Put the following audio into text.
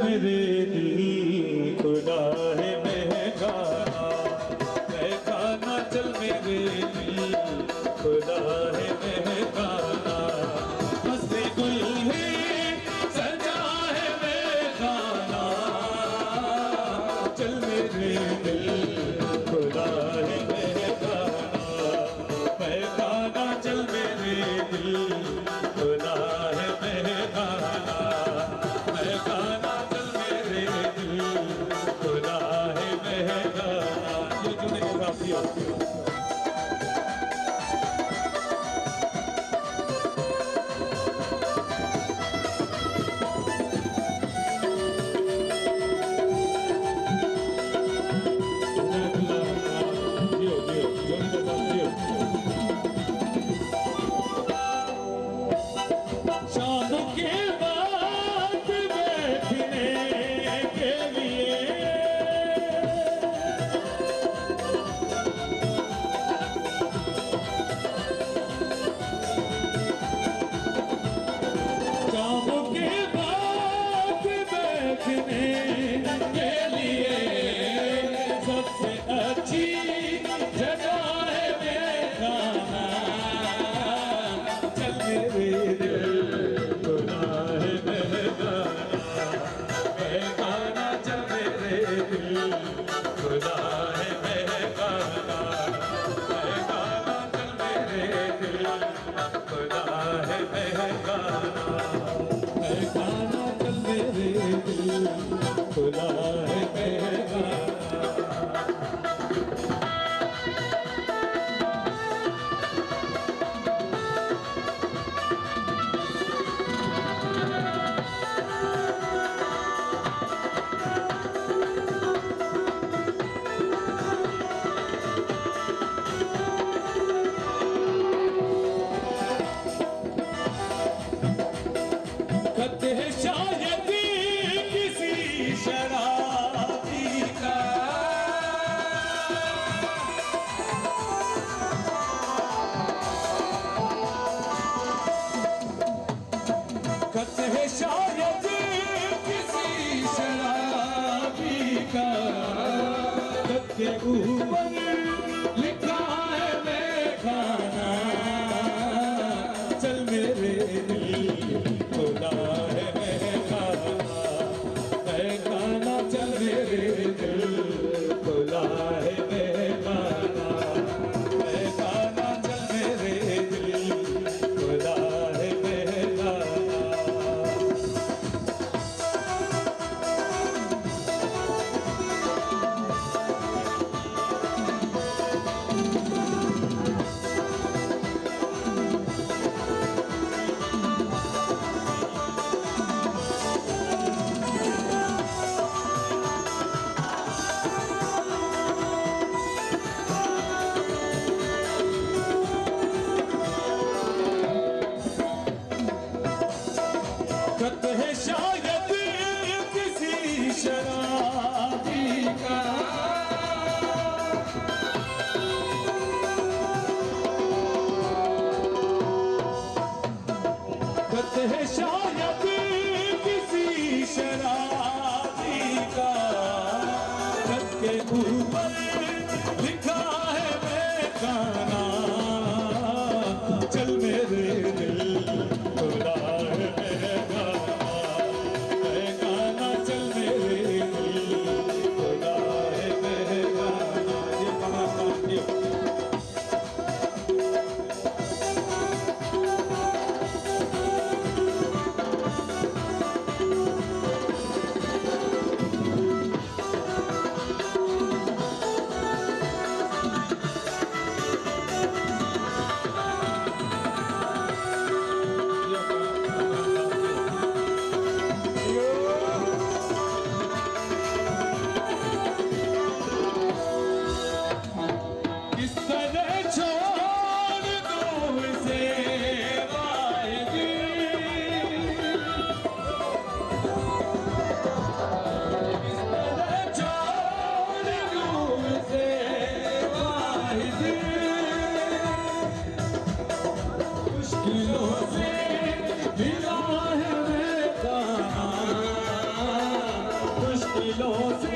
मेरे दिल खुदा है महकाना, महकाना चल मेरे दिल खुदा है महकाना, मस्ती गुल है सजा है महकाना, चल मेरे दिल खुदा है महकाना, महकाना चल मेरे दिल खुदा है महकाना, महकाना चल मेरे दिल खुदा है महकाना। ये जुड़ने के काफी होती है। के ऊपर लिखा है महकाना, चल मेरे दिल खुदा है महकाना, महकाना चल मेरे दिल खुदा है महकाना, महकाना चल मेरे दिल खुदा है महकाना। दिलों से